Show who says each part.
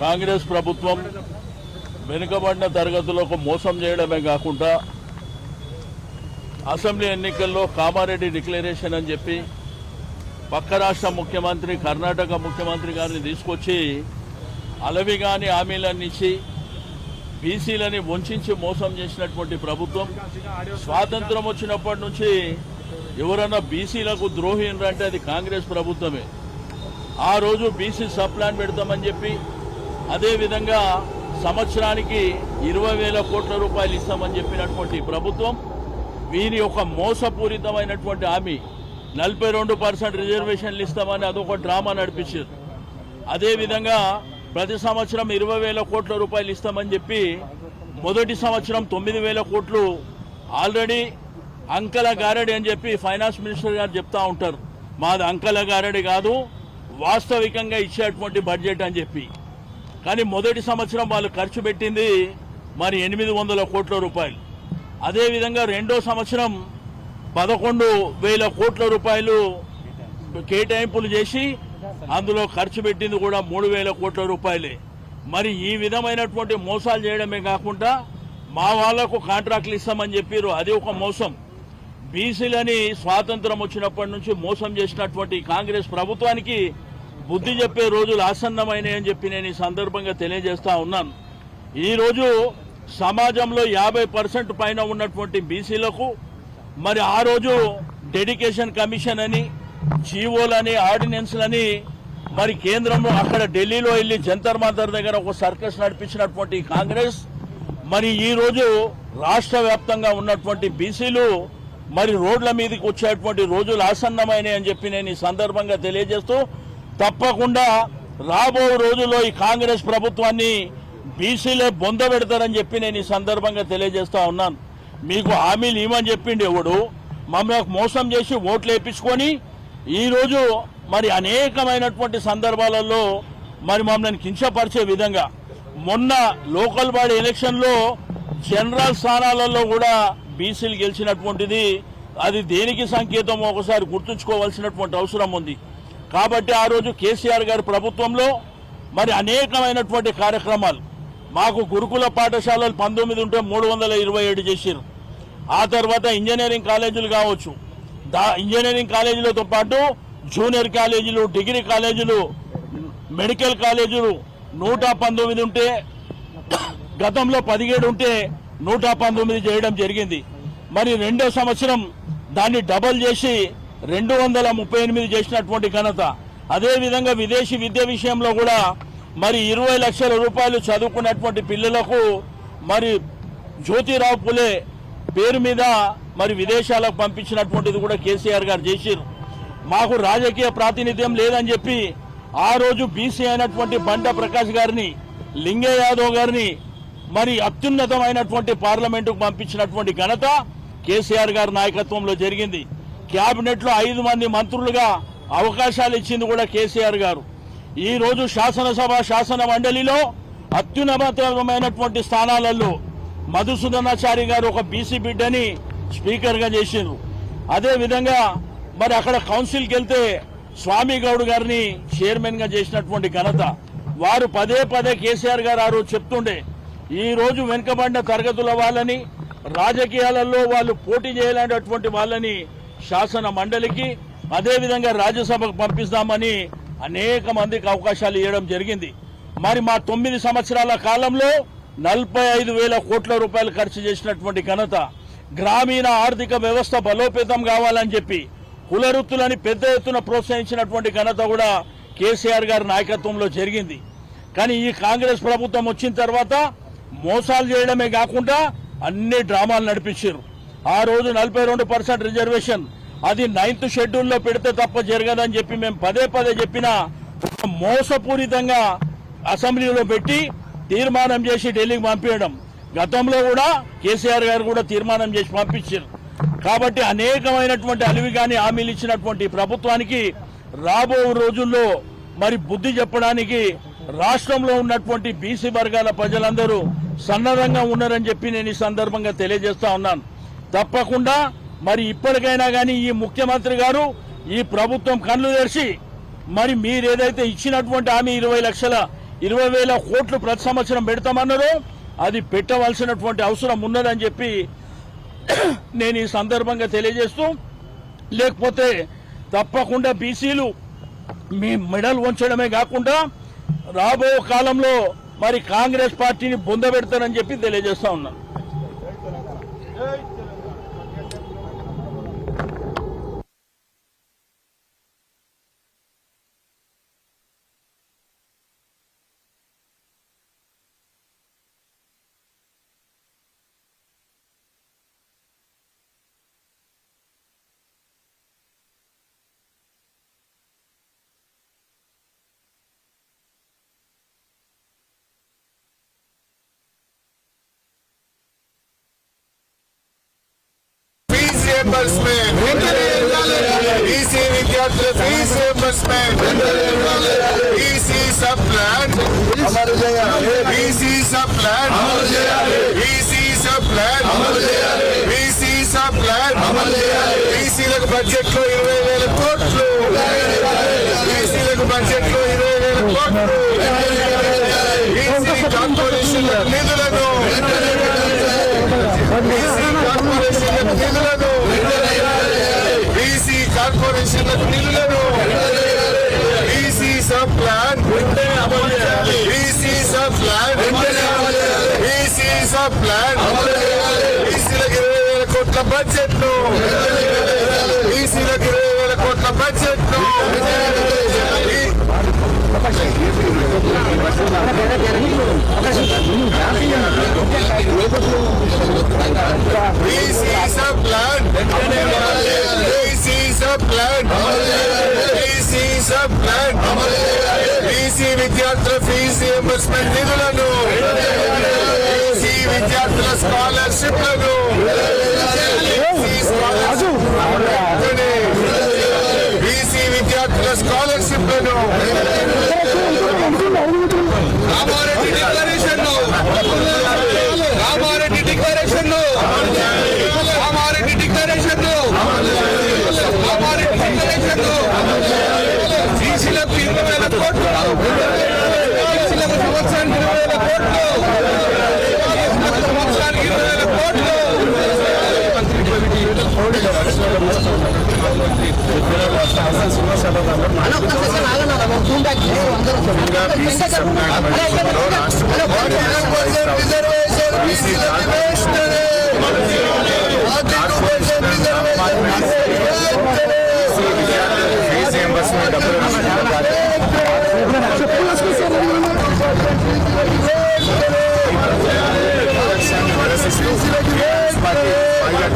Speaker 1: కాంగ్రెస్ ప్రభుత్వం వెనుకబడిన తరగతులకు మోసం చేయడమే కాకుండా అసెంబ్లీ ఎన్నికల్లో కామారెడ్డి డిక్లరేషన్ అని చెప్పి పక్క రాష్ట్ర ముఖ్యమంత్రి కర్ణాటక ముఖ్యమంత్రి గారిని తీసుకొచ్చి అలవిగాని హామీలన్నీ ఇచ్చి బీసీలని వంచి మోసం చేసినటువంటి ప్రభుత్వం స్వాతంత్రం వచ్చినప్పటి నుంచి ఎవరన్నా బీసీలకు ద్రోహి అంటే అది కాంగ్రెస్ ప్రభుత్వమే. ఆ రోజు బీసీ సబ్ ప్లాన్ పెడతామని చెప్పి అదేవిధంగా సంవత్సరానికి 20,000 కోట్ల రూపాయలు ఇస్తామని చెప్పినటువంటి ప్రభుత్వం వీరి ఒక మోసపూరితమైనటువంటి హామీ 42% రిజర్వేషన్లు ఇస్తామని అదొక డ్రామా నడిపించారు. అదేవిధంగా ప్రతి సంవత్సరం 20,000 కోట్ల రూపాయలు ఇస్తామని చెప్పి మొదటి సంవత్సరం 9,000 కోట్లు ఆల్రెడీ అంకల గారడి అని చెప్పి ఫైనాన్స్ మినిస్టర్ గారు చెప్తా ఉంటారు. మాది అంకల గారడి కాదు, వాస్తవికంగా ఇచ్చేటువంటి బడ్జెట్ అని చెప్పి. కానీ మొదటి సంవత్సరం వాళ్ళు ఖర్చు పెట్టింది మరి 800 కోట్ల రూపాయలు. అదేవిధంగా రెండో సంవత్సరం 11,000 కోట్ల రూపాయలు కేటాయింపులు చేసి అందులో ఖర్చు పెట్టింది కూడా 3,000 కోట్ల రూపాయలే. మరి ఈ విధమైనటువంటి మోసాలు చేయడమే కాకుండా మా వాళ్లకు కాంట్రాక్టులు ఇస్తామని చెప్పారు, అది ఒక మోసం. బీసీలని స్వాతంత్రం వచ్చినప్పటి నుంచి మోసం చేసినటువంటి కాంగ్రెస్ ప్రభుత్వానికి బుద్ధి చెప్పే రోజులు ఆసన్నమైనాయని చెప్పి నేను ఈ సందర్భంగా తెలియజేస్తా ఉన్నాను. ఈరోజు సమాజంలో 50% పైన ఉన్నటువంటి బీసీలకు మరి ఆ రోజు డెడికేషన్ కమిషన్ అని జీవోలని ఆర్డినెన్స్లని మరి కేంద్రంలో అక్కడ ఢిల్లీలో వెళ్ళి జంతర్ మంతర్ దగ్గర ఒక సర్కస్ నడిపించినటువంటి కాంగ్రెస్ మరి ఈ రోజు రాష్ట్ర వ్యాప్తంగా ఉన్నటువంటి బీసీలు మరి రోడ్ల మీదకి వచ్చేటువంటి రోజులు ఆసన్నమైనవి అని చెప్పి నేను ఈ సందర్భంగా తెలియజేస్తూ తప్పకుండా రాబో రోజుల్లో ఈ కాంగ్రెస్ ప్రభుత్వాన్ని బీసీలే బొంద పెడతారని చెప్పి నేను ఈ సందర్భంగా తెలియజేస్తా ఉన్నాను. మీకు హామీలు ఇవ్వని చెప్పిండి ఎవడు, మమ్మల్ని మోసం చేసి ఓట్లు వేయించుకొని ఈరోజు మరి అనేకమైనటువంటి సందర్భాలలో మరి మమ్మల్ని కించపరిచే విధంగా మొన్న లోకల్ బాడీ ఎలక్షన్లో జనరల్ స్థానాలలో కూడా బీసీలు గెలిచినటువంటిది అది దేనికి సంకేతం ఒకసారి గుర్తుంచుకోవాల్సినటువంటి అవసరం ఉంది. కాబట్టి ఆ రోజు కేసీఆర్ గారి ప్రభుత్వంలో మరి అనేకమైనటువంటి కార్యక్రమాలు మాకు గురుకుల పాఠశాలలు 19 ఉంటే 327 చేశారు. ఆ తర్వాత ఇంజనీరింగ్ కాలేజీలు కావచ్చు, ఇంజనీరింగ్ కాలేజీలతో పాటు జూనియర్ కాలేజీలు, డిగ్రీ కాలేజీలు, మెడికల్ కాలేజీలు 119 ఉంటే గతంలో 17 ఉంటే 119 చేయడం జరిగింది. మరి రెండో సంవత్సరం దాన్ని డబల్ చేసి 238 చేసినటువంటి ఘనత. అదేవిధంగా విదేశీ విద్య విషయంలో కూడా మరి 20 లక్షల రూపాయలు చదువుకున్నటువంటి పిల్లలకు మరి జ్యోతిరావు పులే పేరు మీద మరి విదేశాలకు పంపించినటువంటిది కూడా కేసీఆర్ గారు చేశారు. మాకు రాజకీయ ప్రాతినిధ్యం లేదని చెప్పి ఆ రోజు బీసీ అయినటువంటి బండా ప్రకాష్ గారిని, లింగయ్య యాదవ్ గారిని మరి అత్యున్నతమైనటువంటి పార్లమెంటుకు పంపించినటువంటి ఘనత కేసీఆర్ గారి నాయకత్వంలో జరిగింది. కేబినెట్ లో 5 మంది మంత్రులుగా అవకాశాలు ఇచ్చింది కూడా కేసీఆర్ గారు. ఈ రోజు శాసనసభ శాసన మండలిలో అత్యున్నతమైనటువంటి స్థానాలలో మధుసూదనాచారి గారు ఒక బీసీ బిడ్డని స్పీకర్ గా చేసిండ్రు. అదేవిధంగా మరి అక్కడ కౌన్సిల్కి వెళ్తే స్వామి గౌడ్ గారిని చైర్మన్ గా చేసినటువంటి ఘనత. వారు పదే కేసీఆర్ గారు ఆ రోజు చెప్తుండే ఈ రోజు వెనుకబడిన తరగతుల వాళ్ళని రాజకీయాలలో వాళ్ళు పోటీ చేయలేనటువంటి వాళ్ళని శాసన మండలికి అదేవిధంగా రాజ్యసభకు పంపిస్తామని అనేక మందికి అవకాశాలు ఇవ్వడం జరిగింది. మరి మా 9 సంవత్సరాల కాలంలో 45,000 కోట్ల రూపాయలు ఖర్చు చేసినటువంటి ఘనత. గ్రామీణ ఆర్థిక వ్యవస్థ బలోపేతం కావాలని చెప్పి కుల వృత్తులని పెద్ద ఎత్తున ప్రోత్సహించినటువంటి ఘనత కూడా కేసీఆర్ గారి నాయకత్వంలో జరిగింది. కానీ ఈ కాంగ్రెస్ ప్రభుత్వం వచ్చిన తర్వాత మోసాలు చేయడమే కాకుండా అన్ని డ్రామాలు నడిపించారు. ఆ రోజు 42% రిజర్వేషన్ అది 9th షెడ్యూల్లో పెడితే తప్ప జరగదని చెప్పి మేము పదే చెప్పినా మోసపూరితంగా అసెంబ్లీలో పెట్టి తీర్మానం చేసి ఢిల్లీకి పంపించడం. గతంలో కూడా కేసీఆర్ గారు కూడా తీర్మానం చేసి పంపించారు. కాబట్టి అనేకమైనటువంటి అలివిగాని హామీలు ఇచ్చినటువంటి ప్రభుత్వానికి రాబో రోజుల్లో మరి బుద్ధి చెప్పడానికి రాష్ట్రంలో ఉన్నటువంటి బీసీ వర్గాల ప్రజలందరూ సన్నద్ధంగా ఉన్నారని చెప్పి నేను ఈ సందర్భంగా తెలియజేస్తా ఉన్నాను. తప్పకుండా మరి ఇప్పటికైనా కానీ ఈ ముఖ్యమంత్రి గారు ఈ ప్రభుత్వం కళ్ళు తెరిచి మరి మీరు ఏదైతే ఇచ్చినటువంటి హామీ 20,20,000 కోట్లు ప్రతి సంవత్సరం పెడతామన్నారో అది పెట్టవలసినటువంటి అవసరం ఉన్నదని చెప్పి నేను ఈ సందర్భంగా తెలియజేస్తూ, లేకపోతే తప్పకుండా బీసీలు మీ మెడల్ వంచడమే కాకుండా రాబో కాలంలో మరి కాంగ్రెస్ పార్టీని బొందబెడతారని చెప్పి తెలియజేస్తా ఉన్నాను.
Speaker 2: ఈసీ విద్యార్థుల fee reimbursement, EC sub plan అమలు చేయాలి, ఈసీ సబ్ ప్లాన్ అమలు చేయాలి, ఈసీ సబ్ ప్లాన్ అమలు చేయాలి, ఈసీ సబ్ ప్లాన్ అమలు చేయాలి, ఈసీలకు బడ్జెట్ లో 20,000 కోట్లు, ఈసీలకు బడ్జెట్ లో 20,000 కోట్లు, ఈసీ కార్పొరేషన్ నిధులను, ఈసీ కార్పొరేషన్లకు నిధులను, SC sub plan SC sub plan SC sub plan ఈసీలకు 20,000 కోట్ల బడ్జెట్ ను, ఈసీలకు 20,000 కోట్ల బడ్జెట్ ను, SC sub plan SC sub plan SC sub plan SC విద్యార్థుల ఫీజు రియంబర్స్మెంట్ నిధులను, ఈసీ విద్యార్థుల స్కాలర్షిప్లను, ఈసీ విద్యార్థుల స్కాలర్షిప్లను, Ramareddy declaration Ramareddy declaration Ramareddy declaration Ramareddy declaration బీసీలకు 20,000 కోట్లు, బీసీలకు సంవత్సరానికి 20,000 కోట్లు, సంవత్సరానికి 20,000 కోట్లు.